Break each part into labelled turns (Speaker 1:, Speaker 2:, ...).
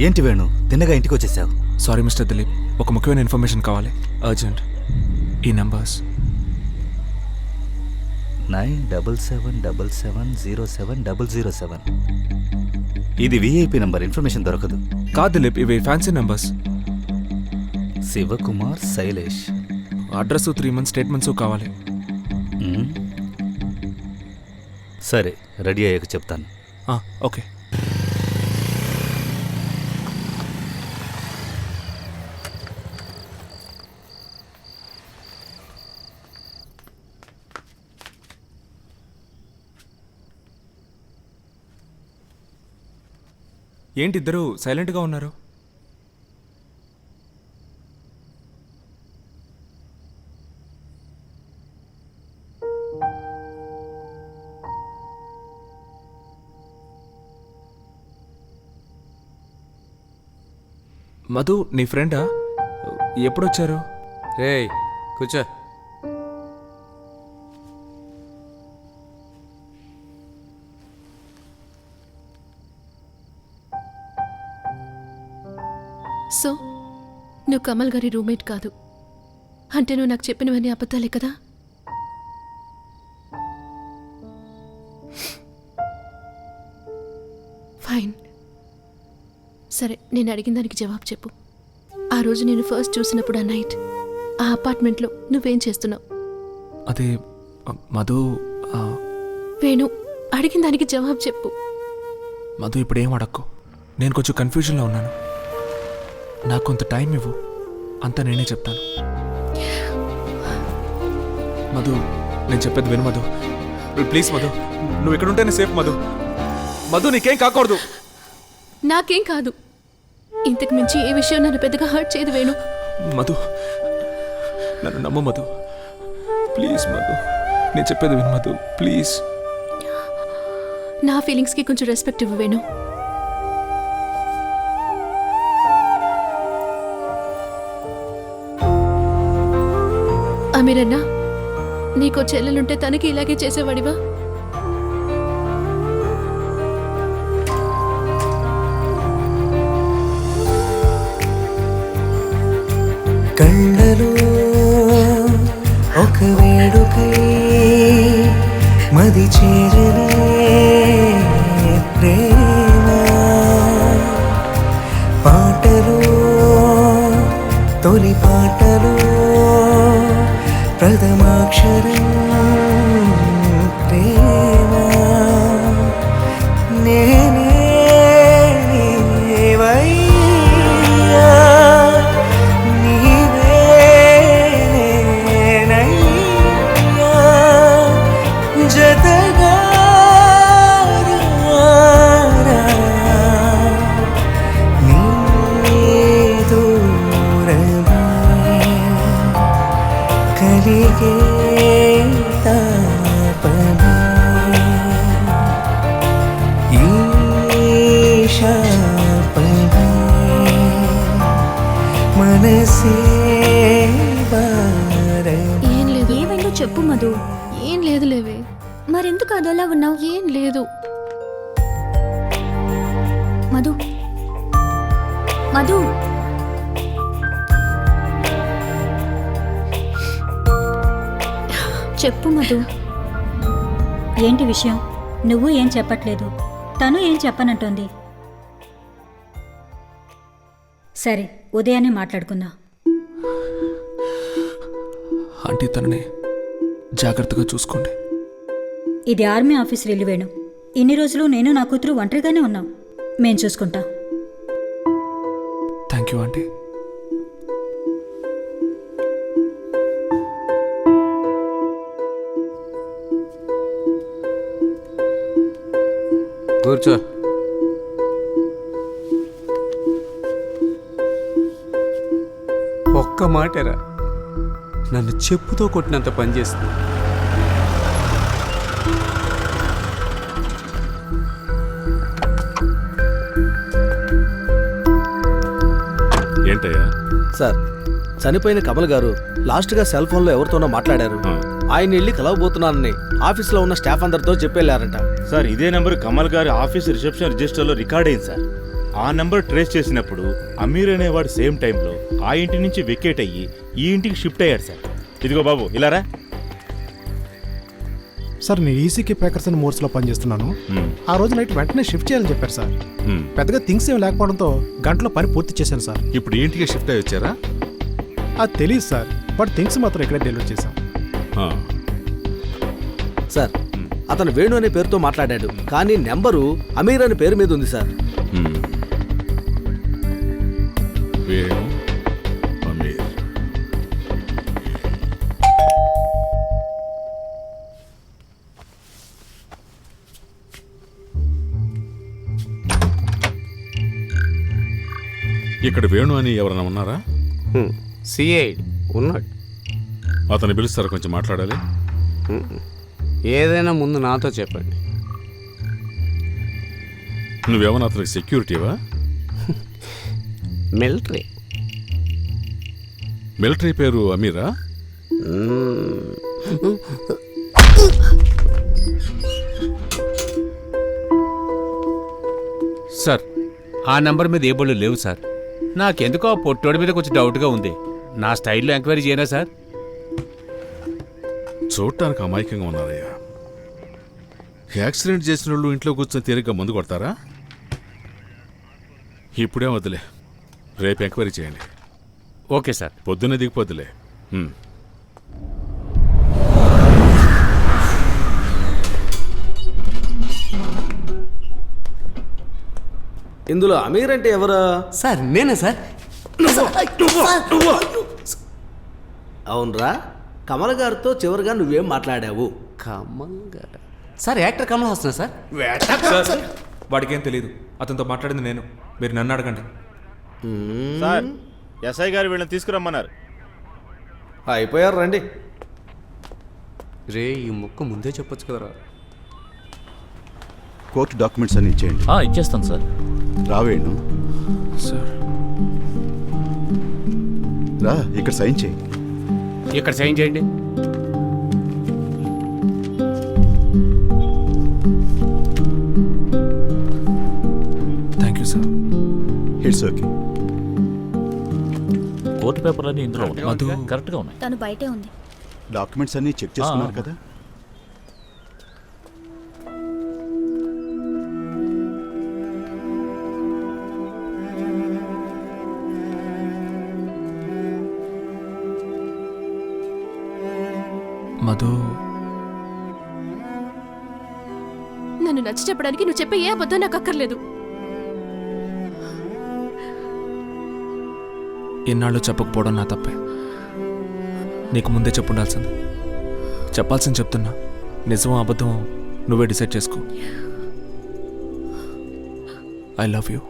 Speaker 1: ఏంటి వేణు, తిన్నగా ఇంటికి వచ్చేసావు?
Speaker 2: సారీ మిస్టర్ దిలీప్, ఒక ముఖ్యమైన ఇన్ఫర్మేషన్ కావాలి, అర్జెంట్. ఈ నెంబర్స్
Speaker 1: 9777070707. ఇది విఐపి నంబర్, ఇన్ఫర్మేషన్ దొరకదు.
Speaker 2: కాదు దిలీప్, ఇవి fancy numbers.
Speaker 1: Shivakumar Shailesh.
Speaker 2: Address 3 months statements కావాలి.
Speaker 1: సరే, రెడీ అయ్యాక చెప్తాను.
Speaker 2: ఓకే. ఏంటి ఇద్దరు సైలెంట్గా ఉన్నారు? మధు నీ ఫ్రెండా? ఎప్పుడొచ్చారు?
Speaker 3: రేయ్ కూర్చో.
Speaker 4: సో నువ్వు కమల్ గారి రూమ్మేట్ కాదు అంటే నువ్వు నాకు చెప్పినవన్నీ అబద్ధాలే కదా? ఫైన్, సరే, నేను అడిగిన దానికి జవాబు చెప్పు. ఆ రోజు నేను ఫస్ట్ చూసినప్పుడు ఆ నైట్ ఆ అపార్ట్మెంట్లో నువ్వేం చేస్తున్నావు?
Speaker 2: అదే మధు.
Speaker 4: వేణు, అడిగిన దానికి జవాబు చెప్పు.
Speaker 2: మధు ఇప్పుడు ఏం అడక్కు, నేను కొంచెం కన్ఫ్యూజన్లో ఉన్నాను. నాకు కొంత టైం ఇవ్వు, అంతా నేనే చెప్తాను. మధు, నేను చెప్పేది విను మధు, ప్లీజ్ మధు, నువ్వు ఇక్కడ ఉంటేనే సేఫ్ మధు. మధు నీకేం కాకూడదు.
Speaker 4: నాకేం కాదు, ఇంతకు మించి ఏ విషయం నన్ను పెద్దగా హర్ట్ చేయదు వేణు.
Speaker 2: మధు, నన్ను నమ్ము మధు, ప్లీజ్ మధు, నేను చెప్పేది విను మధు, ప్లీజ్.
Speaker 4: నా ఫీలింగ్స్కి కొంచెం రెస్పెక్ట్ ఇవ్వు వేణు. అమీరన్నా, నీకో చెల్లెలుంటే తనకి ఇలాగే చేసేవాడివా?
Speaker 5: కళ్ళలో ఒక వేడుకై మది చేరనే ప్రేమ, పాటలో తొలి పాటలో ప్రథమాక్షరం ప్రేమ, నేనే నీవయ్యా, నీవే నేనయ్యా, జతగా రారా, నీ దూరమే కలిగే తాపమే, ఈ శాపమే మనసే భారమే.
Speaker 4: ఏం లేదు.
Speaker 6: ఏమైందో చెప్పు మధు.
Speaker 4: ఏం లేదు లేవే.
Speaker 6: మరెందుకు అదోలా ఉన్నావు?
Speaker 4: ఏం లేదు.
Speaker 6: మధు, మధు, చెప్పు మధు. ఏంటి విషయం? నువ్వు ఏం చెప్పట్లేదు, తను ఏం చెప్పనంటోంది. సరే, ఉదయాన్నే మాట్లాడుకుందాం.
Speaker 2: ఆంటీ, తనని జాగ్రత్తగా చూసుకోండి.
Speaker 6: ఇది ఆర్మీ ఆఫీస్ రిలీవేణు. ఇన్ని రోజులు నేను నా కూతురు ఒంటరిగానే ఉన్నాం. మేం చూసుకుంటాం.
Speaker 2: Thank you aunty.
Speaker 3: కూర్చో. ఒక్క మాటరా, నన్ను చెప్పుతో కొట్టినంత పనిచేస్తుంది.
Speaker 7: ఏంటయ్యా?
Speaker 8: సార్, చనిపోయిన కమల్ గారు లాస్ట్గా సెల్ ఫోన్లో ఎవరితోనో మాట్లాడారు. ఆయన వెళ్ళి కలవబోతున్నానని ఆఫీస్లో ఉన్న స్టాఫ్ అందరితో చెప్పెళ్ళారట.
Speaker 7: సార్, ఇదే నెంబర్ కమల్ గారి ఆఫీస్ రిసెప్షన్ రిజిస్టర్లో రికార్డ్ అయింది సార్. ఆ నెంబర్ ట్రేస్ చేసినప్పుడు అమీర్ అనేవాడు సేమ్ టైంలో ఆ ఇంటి నుంచి వెకేట్ అయ్యి ఈ ఇంటికి షిఫ్ట్ అయ్యాడు సార్. ఇదిగో బాబు ఇలారా.
Speaker 9: సార్ నేను ఈసీకి ప్యాకర్స్ అని మోర్స్లో పనిచేస్తున్నాను. ఆ రోజు నైట్ వెంటనే షిఫ్ట్ చేయాలని చెప్పారు సార్. పెద్దగా థింగ్స్ ఏం లేకపోవడంతో గంటలో పని పూర్తి చేశాను సార్.
Speaker 10: ఇప్పుడు ఇంటికి షిఫ్ట్ అయ్యి వచ్చారా?
Speaker 9: అది తెలియదు సార్, బట్ థింగ్స్ మాత్రం ఇక్కడే డెలివరీ చేశాం.
Speaker 8: సార్ అతను వేణు అనే పేరుతో మాట్లాడాడు, కానీ నెంబరు అమీర్ అనే పేరు మీద ఉంది సార్.
Speaker 10: వేణు అమీర్. ఇక్కడ వేణు అని ఎవరైనా ఉన్నారా?
Speaker 3: సిఐ ఉన్నాడు.
Speaker 10: అతను పిలుస్తారా? కొంచెం మాట్లాడాలి.
Speaker 3: ఏదైనా ముందు నాతో చెప్పండి.
Speaker 10: నువ్వేమన్నా అతనికి సెక్యూరిటీవా?
Speaker 3: మిలిటరీ.
Speaker 10: మిలిటరీ పేరు అమీరా?
Speaker 3: సార్ ఆ నంబర్ మీద ఏ బళ్ళు లేవు సార్. నాకెందుకో ఆ పొట్టోడి మీద కొంచెం డౌట్గా ఉంది. నా స్టైల్లో ఎంక్వైరీ చేయనా సార్?
Speaker 10: చూడటానికి అమాయకంగా ఉన్నారయ్యా. యాక్సిడెంట్ చేసిన వాళ్ళు ఇంట్లో కూర్చొని తేలిగ్గా ముందు కొడతారా? ఇప్పుడే వద్దులే, రేపు ఎంక్వైరీ చేయండి.
Speaker 3: Okay sir.
Speaker 10: పొద్దున్నే దిగిపోద్దులే.
Speaker 8: ఇందులో అమీర్ అంటే ఎవరు?
Speaker 3: సార్ నేనే సార్.
Speaker 8: అవునరా, కమల్ గారితో చివరిగా నువ్వేం మాట్లాడావు?
Speaker 3: కమల్ గారు sir, actor Kamal Haasan sir.
Speaker 2: Sir వాడికేం తెలియదు, అతనితో మాట్లాడింది నేను. మీరు నన్ను అడగండి.
Speaker 7: సార్ ఎస్ఐ గారు వీళ్ళని తీసుకురమ్మన్నారు.
Speaker 8: అయిపోయారు, రండి.
Speaker 3: రే ఈ ముక్క ముందే చెప్పొచ్చు కదరా.
Speaker 1: కోర్టు డాక్యుమెంట్స్ అన్ని ఇచ్చేయండి. ఇచ్చేస్తాను సార్.
Speaker 2: రావేణు సార్.
Speaker 1: రా, ఇక్కడ సైన్ చేయి.
Speaker 3: ఇక్కడ సైన్ చేయండి.
Speaker 2: Thank you sir.
Speaker 1: It's okay.
Speaker 11: Court పేపర్లన్నీ ఇందులో ఉన్నాయి. కరెక్ట్గా ఉన్నాయి.
Speaker 6: తను బయటే ఉంది.
Speaker 1: డాక్యుమెంట్స్ అన్ని చెక్ చేసుకున్నారు కదా?
Speaker 2: మధు,
Speaker 4: నన్ను నచ్చ చెప్పడానికి నువ్వు చెప్పే ఏ అబద్ధం నాకు అక్కర్లేదు.
Speaker 2: ఎన్నాళ్ళు చెప్పకపోవడం నా తప్పే. నీకు ముందే చెప్పుండాల్సింది. చెప్పాల్సింది చెప్తున్నా. నిజం అబద్ధం నువ్వే డిసైడ్ చేసుకో. I love you.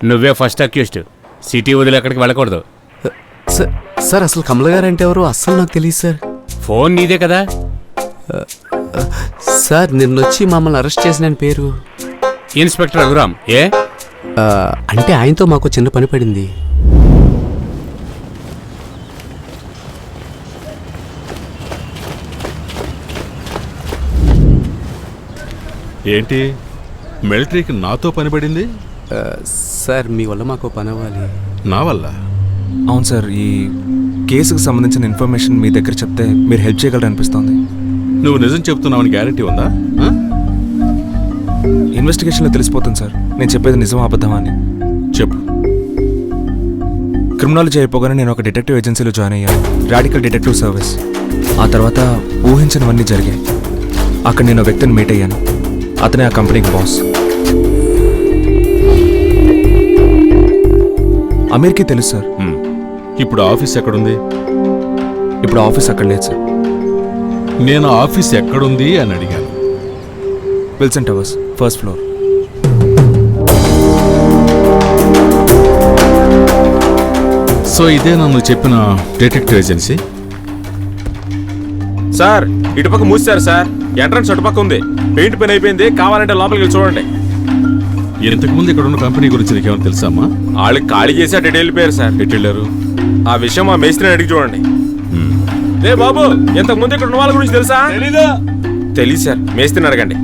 Speaker 3: నువ్వే ఫస్ట్ అక్యూస్డ్. సిటీ వదిలి ఎక్కడికి వెళ్ళకూడదు.
Speaker 8: సార్ అసలు కమల్ గారు అంటే ఎవరు? అస్సలు నాకు తెలియదు సార్.
Speaker 3: ఫోన్ నీదే కదా
Speaker 8: సార్ నిన్నొచ్చి మమ్మల్ని అరెస్ట్ చేసిన పేరు
Speaker 3: ఇన్స్పెక్టర్ రఘురామ్. ఏ
Speaker 8: అంటే ఆయనతో మాకు చిన్న పని పడింది.
Speaker 10: ఏంటి మిలిటరీకి నాతో పని పడింది?
Speaker 8: సార్ మీ వల్ల మాకు పని అవ్వాలి.
Speaker 10: నా వల్ల?
Speaker 2: అవును సార్. ఈ కేసుకు సంబంధించిన ఇన్ఫర్మేషన్ మీ దగ్గర చెప్తే మీరు హెల్ప్ చేయగలరు అనిపిస్తోంది.
Speaker 10: నువ్వు నిజం చెప్తున్నావని గ్యారంటీ ఉందా?
Speaker 2: ఇన్వెస్టిగేషన్లో తెలిసిపోతుంది సార్ నేను చెప్పేది నిజం అబద్ధమా అని.
Speaker 10: చెప్పు.
Speaker 2: క్రిమినాలజీ అయిపోగానే నేను ఒక డిటెక్టివ్ ఏజెన్సీలో జాయిన్ అయ్యాను, రాడికల్ డిటెక్టివ్ సర్వీస్. ఆ తర్వాత ఊహించినవన్నీ జరిగాయి. అక్కడ నేను వ్యక్తిని మీట్ అయ్యాను. అతనే ఆ కంపెనీకి బాస్. అమీర్కి తెలుసు సార్.
Speaker 10: ఇప్పుడు ఆఫీస్ ఎక్కడుంది?
Speaker 2: ఇప్పుడు ఆఫీస్ అక్కడ లేదు సార్.
Speaker 10: నేను ఆఫీస్ ఎక్కడుంది అని అడిగాను.
Speaker 2: Wilson towers, first floor.
Speaker 10: So ఇదే నన్ను చెప్పిన డిటెక్టివ్ ఏజెన్సీ?
Speaker 7: సార్ ఇటుపక్క మూసారు సార్.
Speaker 2: ఎంట్రన్స్ అటుపక్క ఉంది. పెయింట్ పని అయిపోయింది, కావాలంటే లోపలికి వెళ్ళి చూడండి.
Speaker 10: ఇంతకు ముందు ఇక్కడ ఉన్న కంపెనీ గురించి నీకేమైనా తెలుసామా?
Speaker 2: వాళ్ళకి ఖాళీ చేసి అటు వెళ్ళిపోయారు సార్.
Speaker 10: ఎటు వెళ్ళారు?
Speaker 2: ఆ విషయం మా మేస్త్రిని అడిగి చూడండి. రే బాబు, ఇంతకు ముందు ఇక్కడ ఉన్న వాళ్ళ గురించి తెలుసా? తెలీదు సార్, మేస్త్రిని అడగండి.